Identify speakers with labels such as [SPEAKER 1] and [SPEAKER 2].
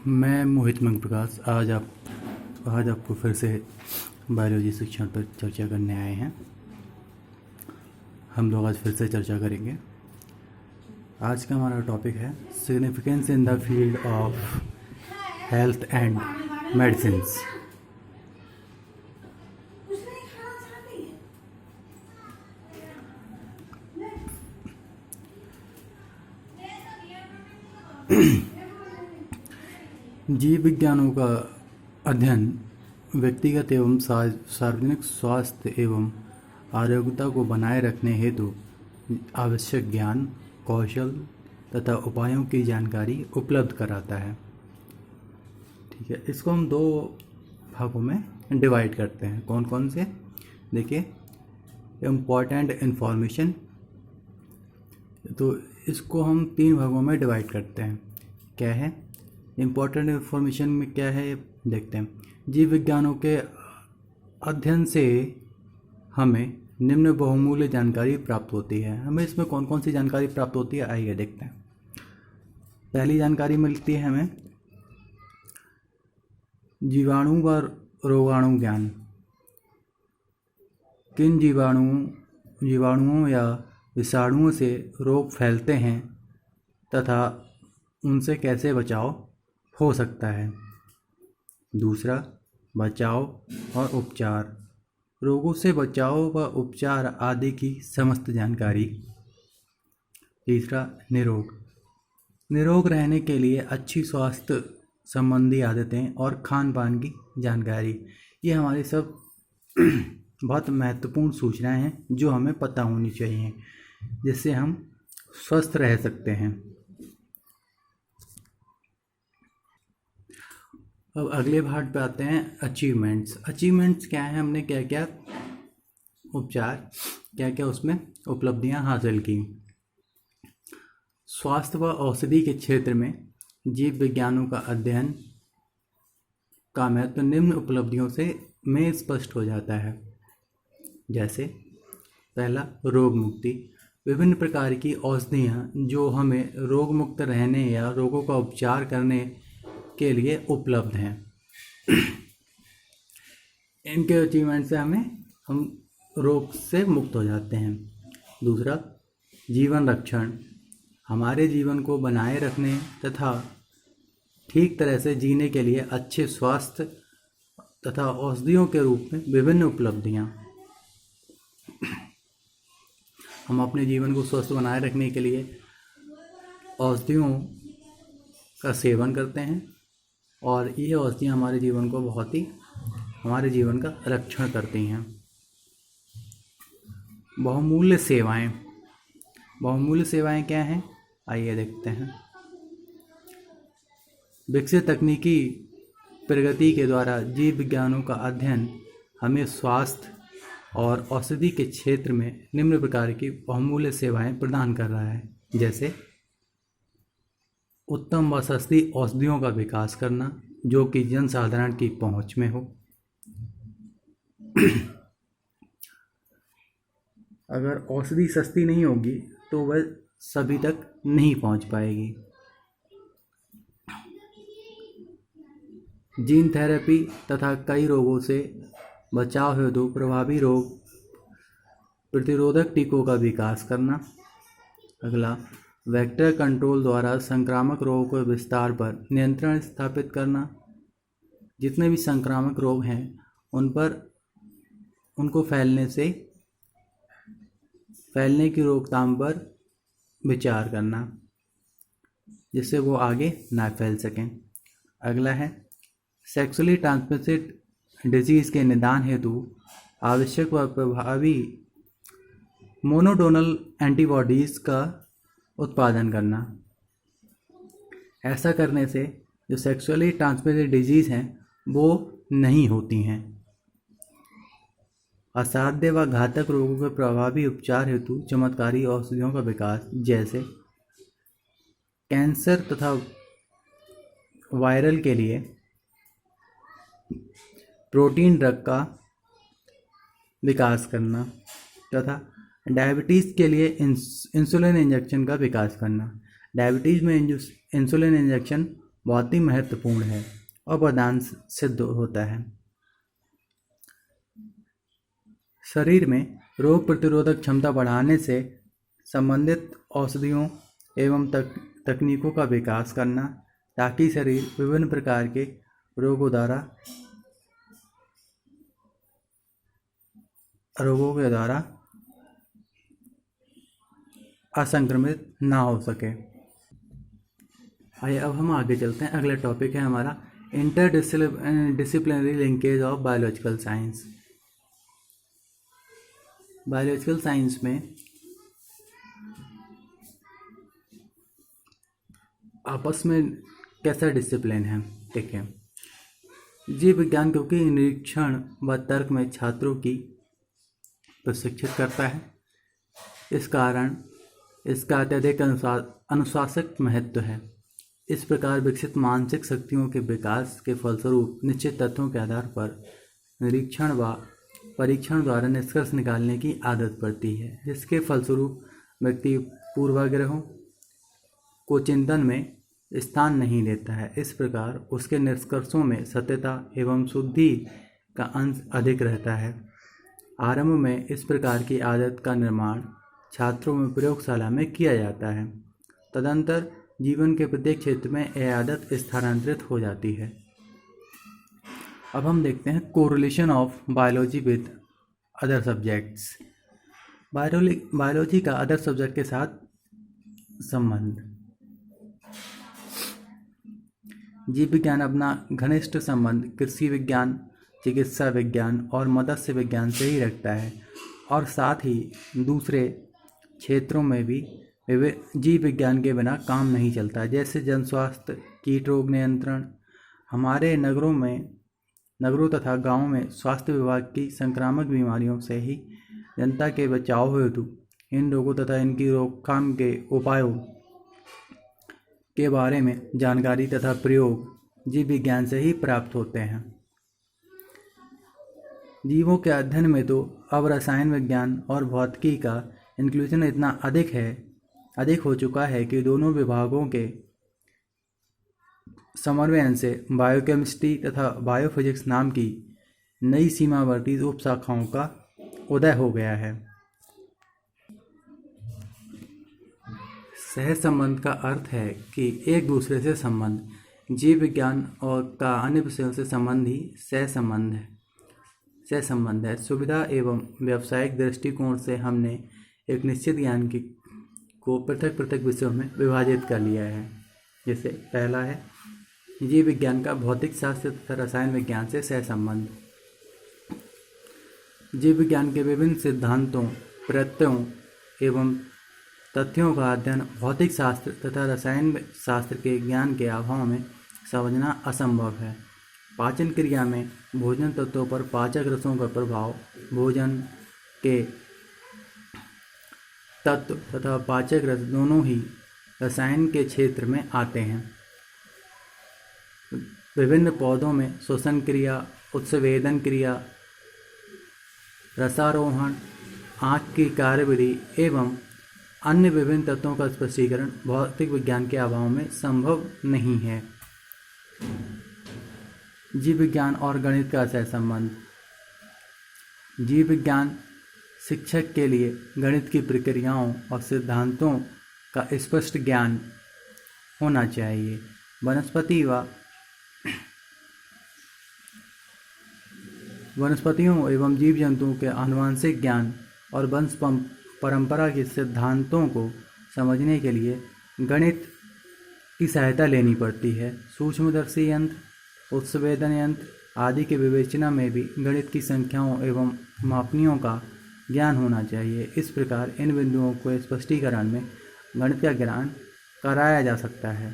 [SPEAKER 1] मैं मोहित मंग प्रकाश आज आपको फिर से बायोलॉजी शिक्षण पर चर्चा करने आए हैं। हम लोग आज फिर से चर्चा करेंगे। आज का हमारा टॉपिक है significance in the field of health and medicines. जीव विज्ञानों का अध्ययन व्यक्तिगत एवं सार्वजनिक स्वास्थ्य एवं आरोग्यता को बनाए रखने हेतु आवश्यक ज्ञान, कौशल तथा उपायों की जानकारी उपलब्ध कराता है। ठीक है, इसको हम दो भागों में डिवाइड करते हैं। कौन कौन से? देखिए, इम्पॉर्टेंट इन्फॉर्मेशन, तो इसको हम तीन भागों में डिवाइड करते हैं। क्या है इम्पॉर्टेंट इन्फॉर्मेशन में? क्या है देखते हैं। जीव विज्ञानों के अध्ययन से हमें निम्न बहुमूल्य जानकारी प्राप्त होती है। हमें इसमें कौन कौन सी जानकारी प्राप्त होती है, आइए देखते हैं। पहली जानकारी मिलती है हमें जीवाणु व रोगाणु ज्ञान। किन जीवाणुओं या विषाणुओं से रोग फैलते हैं तथा उनसे कैसे बचाव हो सकता है। दूसरा, बचाव और उपचार, रोगों से बचाव व उपचार आदि की समस्त जानकारी। तीसरा, निरोग रहने के लिए अच्छी स्वास्थ्य संबंधी आदतें और खान पान की जानकारी। ये हमारी सब बहुत महत्वपूर्ण सूचनाएं हैं जो हमें पता होनी चाहिए, जिससे हम स्वस्थ रह सकते हैं। अब अगले भाग पे आते हैं अचीवमेंट्स क्या है, हमने क्या क्या उपचार, क्या क्या उसमें उपलब्धियां हासिल की। स्वास्थ्य व औषधि के क्षेत्र में जीव विज्ञानों का अध्ययन का महत्व निम्न उपलब्धियों में स्पष्ट हो जाता है। जैसे पहला, रोग मुक्ति। विभिन्न प्रकार की औषधियाँ जो हमें रोग मुक्त रहने या रोगों का उपचार करने के लिए उपलब्ध हैं। इनके अचीवमेंट से हम रोग से मुक्त हो जाते हैं। दूसरा, जीवन रक्षण। हमारे जीवन को बनाए रखने तथा ठीक तरह से जीने के लिए अच्छे स्वास्थ्य तथा औषधियों के रूप में विभिन्न उपलब्धियां। हम अपने जीवन को स्वस्थ बनाए रखने के लिए औषधियों का सेवन करते हैं और ये औषधियाँ हमारे जीवन का रक्षण करती हैं। बहुमूल्य सेवाएं क्या हैं, आइए देखते हैं। विकसित तकनीकी प्रगति के द्वारा जीव विज्ञानों का अध्ययन हमें स्वास्थ्य और औषधि के क्षेत्र में निम्न प्रकार की बहुमूल्य सेवाएं प्रदान कर रहा है। जैसे उत्तम व सस्ती औषधियों का विकास करना जो कि जनसाधारण की पहुंच में हो। अगर औषधि सस्ती नहीं होगी तो वह सभी तक नहीं पहुंच पाएगी। जीन थेरेपी तथा कई रोगों से बचाव हेतु प्रभावी रोग प्रतिरोधक टीकों का विकास करना। अगला, वेक्टर कंट्रोल द्वारा संक्रामक रोगों के विस्तार पर नियंत्रण स्थापित करना। जितने भी संक्रामक रोग हैं उनको फैलने की रोकथाम पर विचार करना, जिससे वो आगे ना फैल सकें। अगला है, सेक्सुअली ट्रांसमिटेड डिजीज़ के निदान हेतु आवश्यक व प्रभावी मोनोडोनल एंटीबॉडीज़ का उत्पादन करना। ऐसा करने से जो सेक्सुअली ट्रांसमिटेड डिजीज़ हैं वो नहीं होती हैं। असाध्य व घातक रोगों के प्रभावी उपचार हेतु चमत्कारी औषधियों का विकास, जैसे कैंसर तथा वायरल के लिए प्रोटीन ड्रग का विकास करना तथा डायबिटीज़ के लिए इंसुलिन इंजेक्शन का विकास करना। डायबिटीज़ में इंसुलिन इंजेक्शन बहुत ही महत्वपूर्ण है और वरदान सिद्ध होता है। शरीर में रोग प्रतिरोधक क्षमता बढ़ाने से संबंधित औषधियों एवं तकनीकों का विकास करना, ताकि शरीर विभिन्न प्रकार के रोगों के द्वारा असंक्रमित ना हो सके। आइए अब हम आगे चलते हैं। अगला टॉपिक है हमारा interdisciplinary linkage of biological science. Biological science में आपस में कैसा डिसिप्लिन है, ठीक है। जीव विज्ञान क्योंकि निरीक्षण व तर्क में छात्रों की प्रशिक्षित करता है, इस कारण इसका अत्यधिक अनुशासक महत्व है। इस प्रकार विकसित मानसिक शक्तियों के विकास के फलस्वरूप निश्चित तथ्यों के आधार पर निरीक्षण व परीक्षण द्वारा निष्कर्ष निकालने की आदत पड़ती है, जिसके फलस्वरूप व्यक्ति पूर्वाग्रहों को चिंतन में स्थान नहीं देता है। इस प्रकार उसके निष्कर्षों में सत्यता एवं शुद्धि का अंश अधिक रहता है। आरंभ में इस प्रकार की आदत का निर्माण छात्रों में प्रयोगशाला में किया जाता है। तदंतर जीवन के प्रत्येक क्षेत्र में यह आदत स्थानांतरित हो जाती है। अब हम देखते हैं correlation of biology with other subjects. Biology का अदर सब्जेक्ट के साथ संबंध। जीव विज्ञान अपना घनिष्ठ संबंध कृषि विज्ञान, चिकित्सा विज्ञान और मत्स्य विज्ञान से ही रखता है, और साथ ही दूसरे क्षेत्रों में भी जीव विज्ञान के बिना काम नहीं चलता, जैसे जन स्वास्थ्य, कीट रोग नियंत्रण। हमारे नगरों तथा गांवों में स्वास्थ्य विभाग की संक्रामक बीमारियों से ही जनता के बचाव हेतु इन रोगों तथा इनकी रोकथाम के उपायों के बारे में जानकारी तथा प्रयोग जीव विज्ञान से ही प्राप्त होते हैं। जीवों के अध्ययन में तो अब रसायन विज्ञान और भौतिकी का इंक्लूजन इतना अधिक हो चुका है कि दोनों विभागों के समन्वय से बायोकेमिस्ट्री तथा बायोफिजिक्स नाम की नई सीमावर्ती उपशाखाओं का उदय हो गया है। सह संबंध का अर्थ है कि एक दूसरे से संबंध। जीव विज्ञान और का अन्य विषयों से संबंध ही सह संबंध है। सुविधा एवं व्यावसायिक दृष्टिकोण से हमने एक निश्चित ज्ञान को पृथक पृथक विषयों में विभाजित कर लिया है। जैसे पहला है जीव विज्ञान का भौतिक शास्त्र तथा रसायन विज्ञान से सह संबंध। जीव विज्ञान के विभिन्न सिद्धांतों, प्रत्ययों एवं तथ्यों का अध्ययन भौतिक शास्त्र तथा रसायन शास्त्र के ज्ञान के अभाव में समझना असंभव है। पाचन क्रिया में भोजन तत्वों पर पाचक रसों का प्रभाव, भोजन के तत्व तथा पाचक रस दोनों ही रसायन के क्षेत्र में आते हैं। विभिन्न पौधों में श्वसन क्रिया, उत्सवेदन क्रिया, रसारोहण, आँख की कार्यविधि एवं अन्य विभिन्न तत्वों का स्पष्टीकरण भौतिक विज्ञान के अभाव में संभव नहीं है। जीव विज्ञान और गणित का सहसंबंध। जीव विज्ञान शिक्षक के लिए गणित की प्रक्रियाओं और सिद्धांतों का स्पष्ट ज्ञान होना चाहिए। वनस्पतियों एवं जीव जंतुओं के आनुवंशिक ज्ञान और वंश परंपरा के सिद्धांतों को समझने के लिए गणित की सहायता लेनी पड़ती है। सूक्ष्मदर्शी यंत्र, उत्सवेदन यंत्र आदि की विवेचना में भी गणित की संख्याओं एवं मापनियों का ज्ञान होना चाहिए। इस प्रकार इन बिंदुओं को स्पष्टीकरण में गणित का ज्ञान कराया जा सकता है।